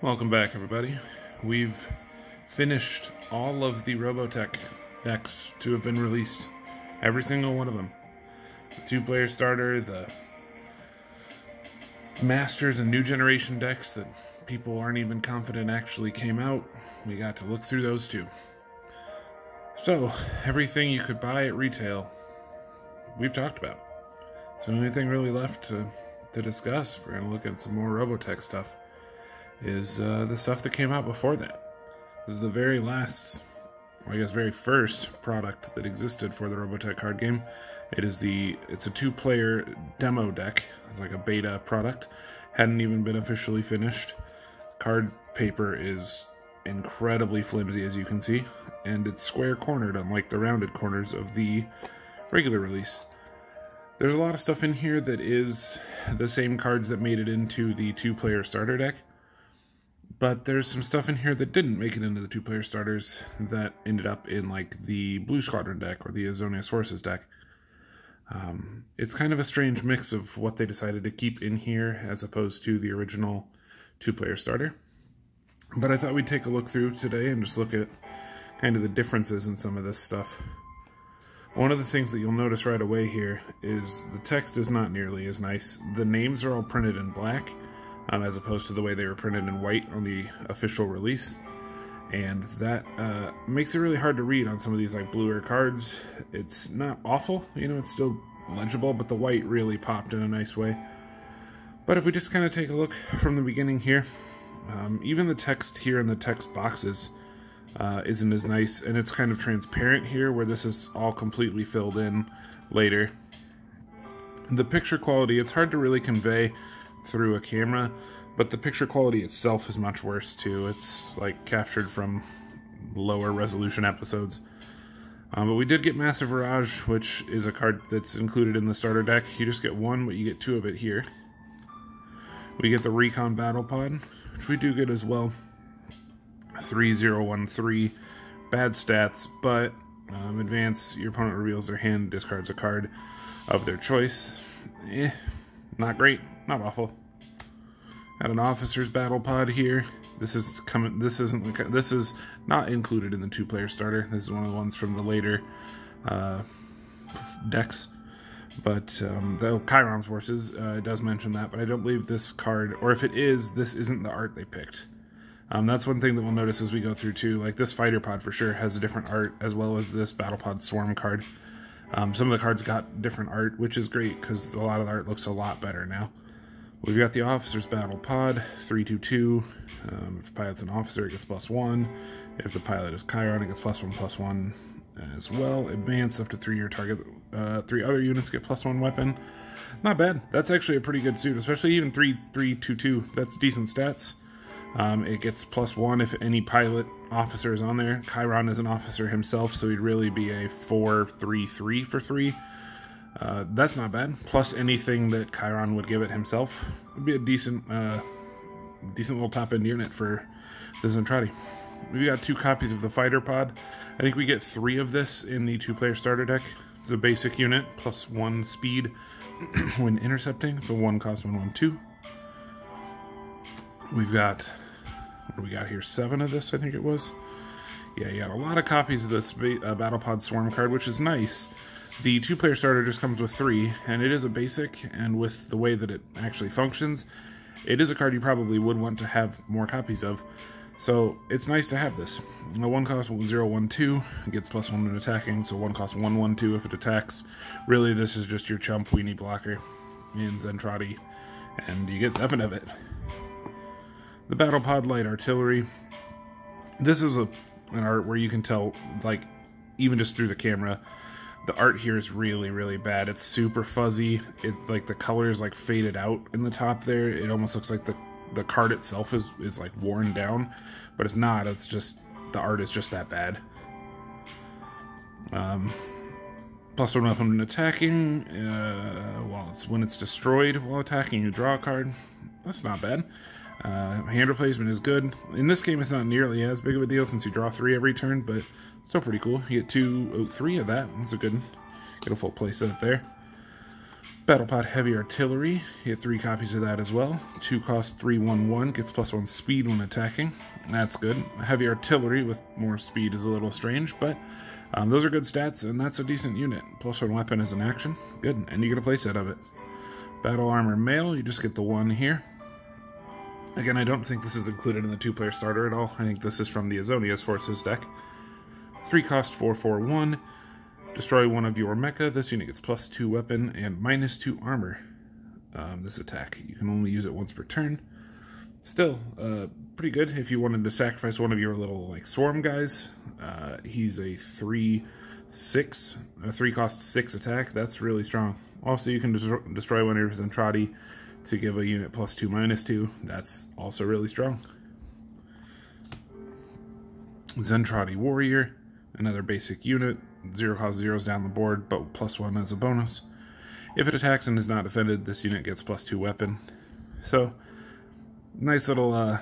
Welcome back, everybody. We've finished all of the Robotech decks to have been released. Every single one of them. The two-player starter, the Masters and New Generation decks that people aren't even confident actually came out. We got to look through those too. So, everything you could buy at retail, we've talked about. So anything really left to discuss, we're going to look at some more Robotech stuff, is the stuff that came out before that. This is the very last, or I guess very first product that existed for the Robotech card game. It's a two-player demo deck. It's like a beta product. Hadn't even been officially finished. Card paper is incredibly flimsy, as you can see, and it's square-cornered, unlike the rounded corners of the regular release. There's a lot of stuff in here that is the same cards that made it into the two-player starter deck, but there's some stuff in here that didn't make it into the two-player starters that ended up in like the Blue Squadron deck or the Azonius Forces deck. It's kind of a strange mix of what they decided to keep in here as opposed to the original two-player starter. But I thought we'd take a look through today and just look at kind of the differences in some of this stuff. One of the things that you'll notice right away here is the text is not nearly as nice. The names are all printed in black, as opposed to the way they were printed in white on the official release. And that makes it really hard to read on some of these like bluer cards. It's not awful, you know, it's still legible, but the white really popped in a nice way. But if we just kind of take a look from the beginning here, even the text here in the text boxes isn't as nice, and it's kind of transparent here where this is all completely filled in later. The picture quality, it's hard to really convey through a camera, but the picture quality itself is much worse too. It's like captured from lower resolution episodes. But we did get Massive Barrage, which is a card that's included in the starter deck. You just get one, but you get two of it here. We get the Recon Battle Pod, which we do get as well. 3013, bad stats, but advance, your opponent reveals their hand, discards a card of their choice. Not great, not awful. Got an Officer's Battle Pod here. This is not included in the two-player starter. This is one of the ones from the later decks. But the Chiron's Forces does mention that, but I don't believe this card, or if it is, this isn't the art they picked. That's one thing that we'll notice as we go through too. Like this Fighter Pod for sure has a different art, as well as this Battle Pod Swarm card. Some of the cards got different art, which is great because a lot of the art looks a lot better now. We've got the Officer's Battle Pod, 3/2/2. If the pilot's an officer, it gets +1. If the pilot is Chiron, it gets +1/+1 as well. Advance up to 3, your target. 3 other units get +1 weapon. Not bad. That's actually a pretty good suit, especially even 3/3/2/2. That's decent stats. It gets +1 if any pilot officer is on there. Chiron is an officer himself, so he'd really be a 4/3/3 for 3. That's not bad. Plus anything that Chiron would give it himself would be a decent little top-end unit for the Zentradi. We've got 2 copies of the Fighter Pod. I think we get 3 of this in the two-player starter deck. It's a basic unit, +1 speed when intercepting. It's a 1 cost 1/1/2. We've got, what do we got here? 7 of this, I think it was. Yeah, you got a lot of copies of this Battle Pod Swarm card, which is nice. The two-player starter just comes with 3, and it is a basic, and with the way that it actually functions, it is a card you probably would want to have more copies of. So it's nice to have this. A 1 cost 0/1/2, gets +1 when attacking, so 1 cost 1/1/2 if it attacks. Really, this is just your chump weenie blocker in Zentradi, and you get 7 of it. The Battle Pod Light Artillery. This is an art where you can tell, like, even just through the camera, the art here is really, really bad. It's super fuzzy. Like, the color is, like, faded out in the top there. It almost looks like the card itself is like, worn down. But it's not. It's just, the art is just that bad. +1 weapon when attacking. When it's destroyed while attacking, you draw a card. That's not bad. Hand replacement is good. In this game, it's not nearly as big of a deal since you draw 3 every turn, but still pretty cool. You get 3 of that. That's a good, get a full play set there. Battle Pod Heavy Artillery, you get 3 copies of that as well. 2 cost 311, gets +1 speed when attacking. That's good. Heavy Artillery with more speed is a little strange, but those are good stats, and that's a decent unit. +1 weapon is an action. Good, and you get a playset of it. Battle Armor Mail, you just get the 1 here. Again, I don't think this is included in the 2-player starter at all. I think this is from the Azonius Forces deck. 3 cost 441. Destroy one of your mecha. This unit gets +2 weapon and -2 armor. This attack. You can only use it once per turn. Still, pretty good if you wanted to sacrifice one of your little like swarm guys. He's a 3 cost 6 attack. That's really strong. Also, you can destroy one of your Zentradi to give a unit +2, -2. That's also really strong. Zentradi Warrior, another basic unit. 0 cost 0s down the board, but +1 as a bonus. If it attacks and is not defended, this unit gets +2 weapon. So, nice little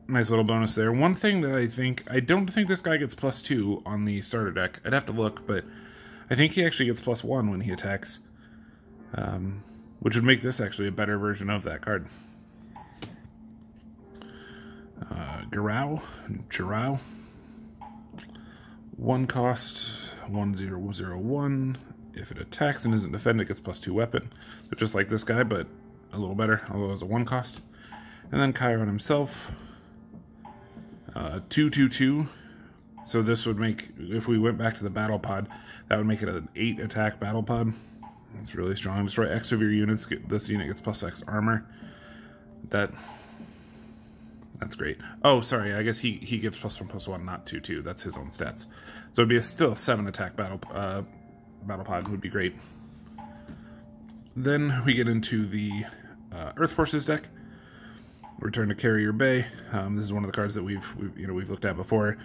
bonus there. One thing that I don't think this guy gets +2 on the starter deck. I'd have to look, but I think he actually gets +1 when he attacks, which would make this actually a better version of that card. Jirao. 1 cost 1001. If it attacks and isn't defended, it gets +2 weapon. So just like this guy, but a little better, although it's a 1 cost. And then Chiron himself. 2/2/2. So this would make, if we went back to the battle pod, that would make it an 8 attack battle pod. That's really strong. Destroy X of your units. This unit gets +X armor. That's great. Oh, sorry. I guess he gives +1/+1, not 2/2. That's his own stats. So it'd be still a 7 attack battle pod would be great. Then we get into the Earth Forces deck. Return to Carrier Bay. This is one of the cards that we've looked at before.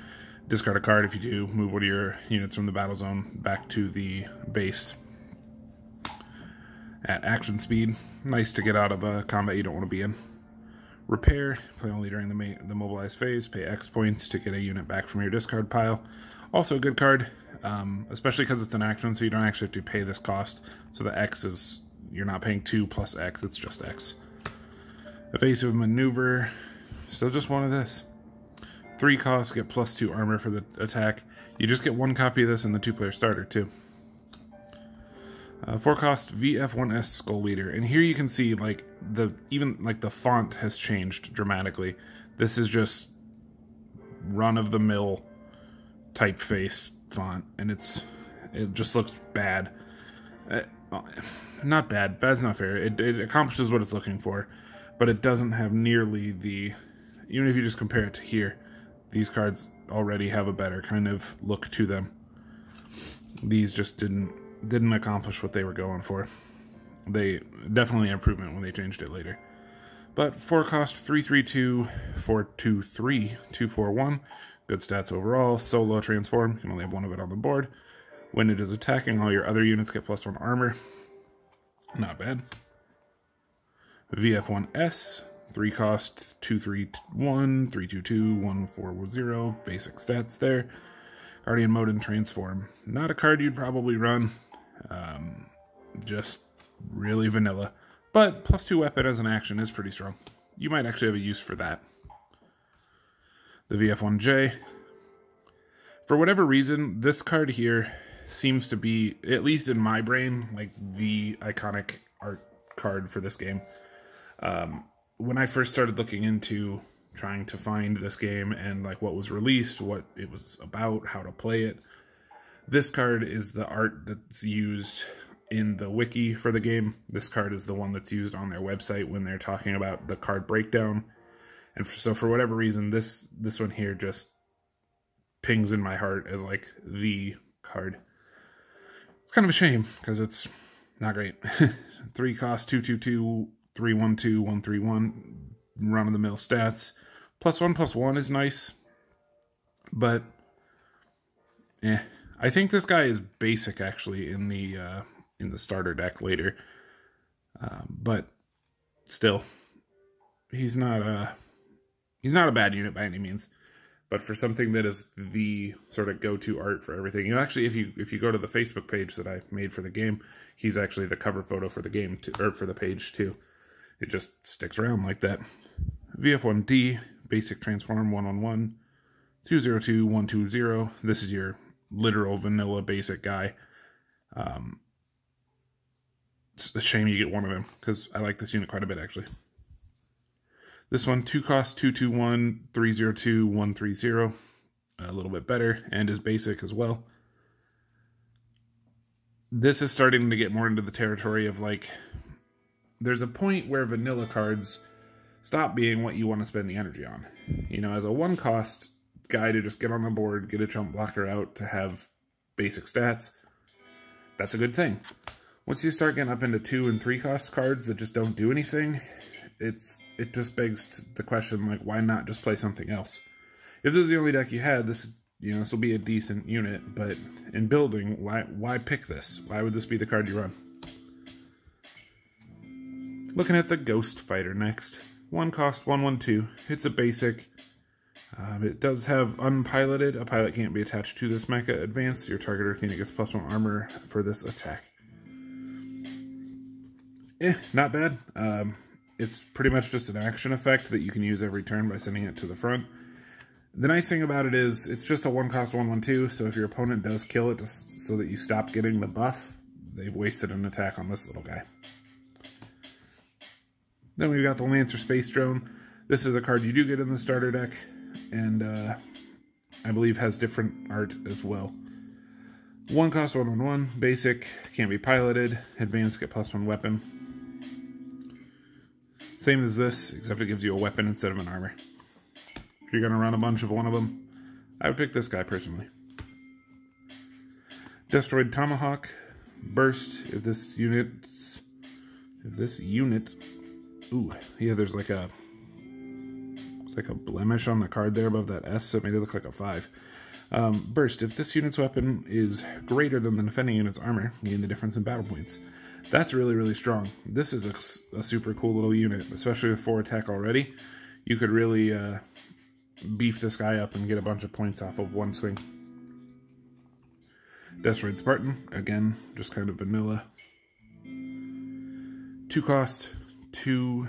Discard a card if you do. Move one of your units from the battle zone back to the base at action speed. Nice to get out of a combat you don't want to be in. Repair, play only during the mobilized phase, pay X points to get a unit back from your discard pile. Also a good card, especially because it's an action, so you don't actually have to pay this cost. So the X is, you're not paying 2 + X, it's just X. Evasive Maneuver, still just one of this. 3 costs, get +2 armor for the attack. You just get 1 copy of this in the 2-player starter too. 4 cost VF1S Skull Leader, and here you can see like the font has changed dramatically. This is just run-of-the-mill typeface font, and it just looks bad. Not bad. Bad's not fair. It accomplishes what it's looking for, but it doesn't have nearly the. Even if you just compare it to here, these cards already have a better kind of look to them. These just didn't accomplish what they were going for. They definitely improvement when they changed it later. But 4 cost 3/3/2, 4/2/3, 2/4/1. Good stats overall. Solo transform. You can only have 1 of it on the board. When it is attacking, all your other units get +1 armor. Not bad. VF1S. 3 cost 2/3/1, 3/2/2, 1/4/0. Basic stats there. Guardian Mode and Transform. Not a card you'd probably run. Just really vanilla. But +2 weapon as an action is pretty strong. You might actually have a use for that. The VF1J. For whatever reason, this card here seems to be, at least in my brain, like the iconic art card for this game. When I first started looking into trying to find this game and like what was released, what it was about, how to play it, this card is the art that's used in the wiki for the game. This card is the one that's used on their website when they're talking about the card breakdown. And so for whatever reason, this one here just pings in my heart as like the card. It's kind of a shame because it's not great. 3 cost 2/2/2, 3/1/2, 1/3/1. Run-of-the-mill stats. +1/+1 is nice, but I think this guy is basic actually in the starter deck later, but still, he's not a bad unit by any means. But for something that is the sort of go-to art for everything, actually, if you go to the Facebook page that I made for the game, he's actually the cover photo for the game or for the page too. It just sticks around like that. VF1D, basic transform 111, 202 120. This is your literal vanilla basic guy. It's a shame you get one of them because I like this unit quite a bit actually. This one, 2 cost 221 302 130, a little bit better, and is basic as well. This is starting to get more into the territory of like, there's a point where vanilla cards stop being what you want to spend the energy on. You know, as a 1 cost guy to just get on the board, get a chump blocker out to have basic stats, that's a good thing. Once you start getting up into 2 and 3 cost cards that just don't do anything, it just begs the question, like, why not just play something else? If this is the only deck you had, this will be a decent unit, but in building, why pick this? Why would this be the card you run? Looking at the Ghost Fighter next. 1 cost 112. It's a basic. It does have unpiloted. A pilot can't be attached to this mecha. Advanced. Your target Earth unit gets +1 armor for this attack. Not bad. It's pretty much just an action effect that you can use every turn by sending it to the front. The nice thing about it is it's just a 1 cost 112, so if your opponent does kill it just so that you stop getting the buff, they've wasted an attack on this little guy. Then we've got the Lancer Space Drone. This is a card you do get in the starter deck, and I believe has different art as well. 1 cost 111, basic, can't be piloted, advanced, get +1 weapon. Same as this, except it gives you a weapon instead of an armor. If you're going to run a bunch of one of them, I would pick this guy personally. Destroyed Tomahawk, burst, if this unit, ooh, yeah, there's like a blemish on the card there above that S, so it made it look like a 5. Burst, if this unit's weapon is greater than the defending unit's armor, gain the difference in battle points. That's really, really strong. This is a super cool little unit, especially with 4 attack already. You could really beef this guy up and get a bunch of points off of 1 swing. Destroyed Spartan, again, just kind of vanilla. 2 cost, 2...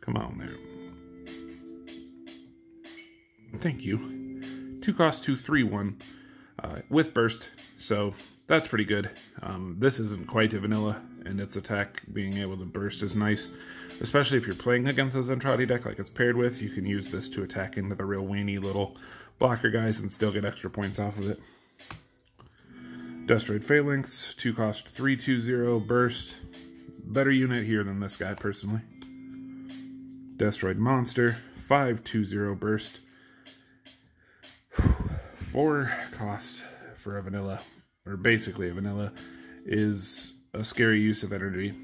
Come on there. Thank you. 2 cost 231 with burst, so that's pretty good. This isn't quite a vanilla, and its attack being able to burst is nice, especially if you're playing against a Zentradi deck like it's paired with. You can use this to attack into the real weenie little blocker guys and still get extra points off of it. Destroyed Phalanx, 2 cost 320 burst. Better unit here than this guy personally. Destroyed Monster, 520 burst. 4 cost for a vanilla, or basically a vanilla, is a scary use of energy.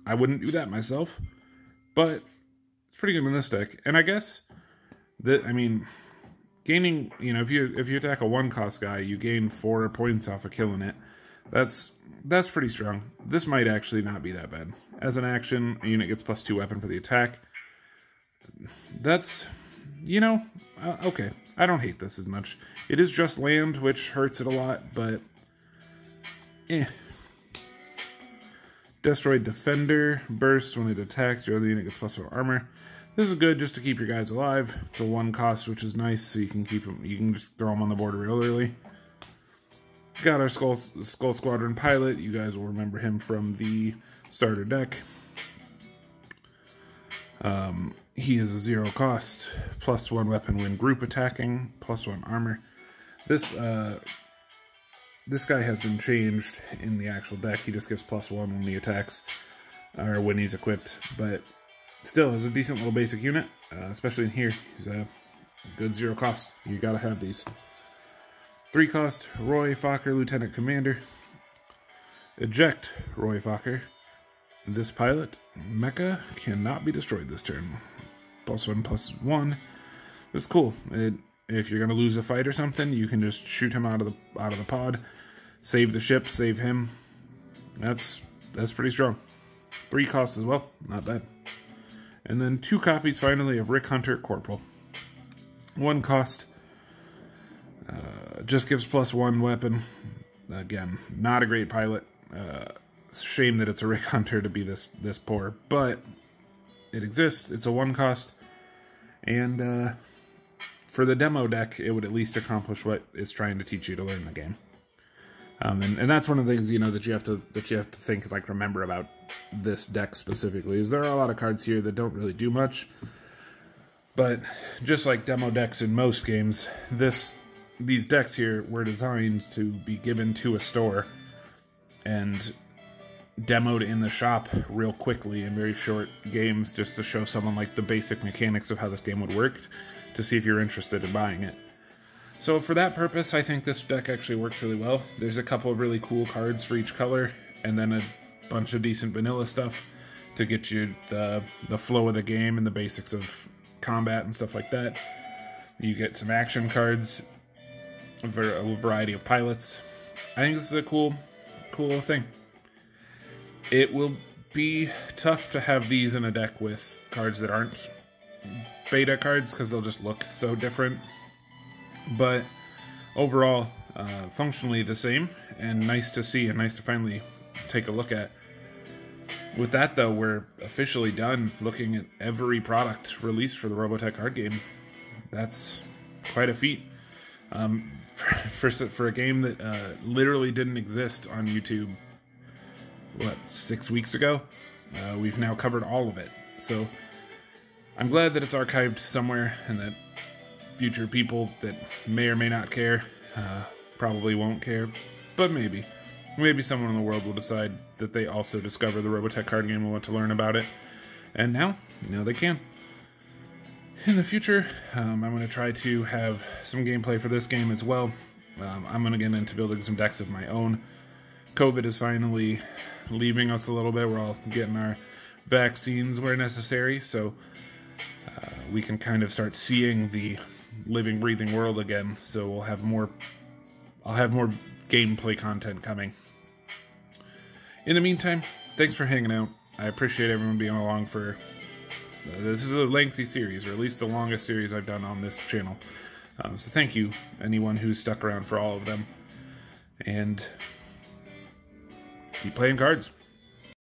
I wouldn't do that myself, but it's pretty good in this deck. And I guess that, I mean, gaining, you know, if you attack a 1 cost guy, you gain 4 points off of killing it. That's pretty strong. This might actually not be that bad. As an action, a unit gets +2 weapon for the attack. That's, you know, okay. I don't hate this as much. It is just land, which hurts it a lot, but Destroyed Defender, burst when it attacks, your other unit gets +1 armor. This is good just to keep your guys alive. It's a 1 cost, which is nice, so you can keep them. You can just throw them on the board real early. Got our Skull Squadron pilot. You guys will remember him from the starter deck. He is a 0 cost, +1 weapon when group attacking, +1 armor. This guy has been changed in the actual deck. He just gets +1 when he attacks, or when he's equipped, but still is a decent little basic unit, especially in here. He's a good 0 cost. You gotta have these. 3 cost, Roy Fokker, Lieutenant Commander. Eject Roy Fokker. This pilot, mecha, cannot be destroyed this turn. +1/+1. This is cool. If you're gonna lose a fight or something, you can just shoot him out of the pod, save the ship, save him. That's pretty strong. 3 costs as well, not bad. And then 2 copies finally of Rick Hunter Corporal. 1 cost, just gives +1 weapon. Again, not a great pilot. Shame that it's a Rick Hunter to be this poor, but it exists. It's a 1 cost, and for the demo deck, it would at least accomplish what it's trying to teach you to learn the game. And that's one of the things, you know, that you have to think, like, remember about this deck specifically, is there are a lot of cards here that don't really do much. But just like demo decks in most games, these decks here were designed to be given to a store and demoed in the shop real quickly in very short games, just to show someone like the basic mechanics of how this game would work, to see if you're interested in buying it. So for that purpose, I think this deck actually works really well. There's a couple of really cool cards for each color, and then a bunch of decent vanilla stuff to get you the flow of the game and the basics of combat and stuff like that. You get some action cards, a variety of pilots. I think this is a cool thing. It will be tough to have these in a deck with cards that aren't beta cards, because they'll just look so different. But overall, functionally the same, and nice to see and nice to finally take a look at. With that, though, we're officially done looking at every product released for the Robotech card game. That's quite a feat. For a game that literally didn't exist on YouTube, what, 6 weeks ago? We've now covered all of it. So I'm glad that it's archived somewhere, and that future people that may or may not care probably won't care, but maybe someone in the world will decide that they also discover the Robotech card game and want to learn about it, and now they can. In the future, I'm going to try to have some gameplay for this game as well. I'm going to get into building some decks of my own. COVID is finally leaving us a little bit. We're all getting our vaccines where necessary, so we can kind of start seeing the living, breathing world again. So I'll have more gameplay content coming. In the meantime, thanks for hanging out. I appreciate everyone being along for... this is a lengthy series, or at least the longest series I've done on this channel. So thank you, anyone who's stuck around for all of them. And keep playing cards.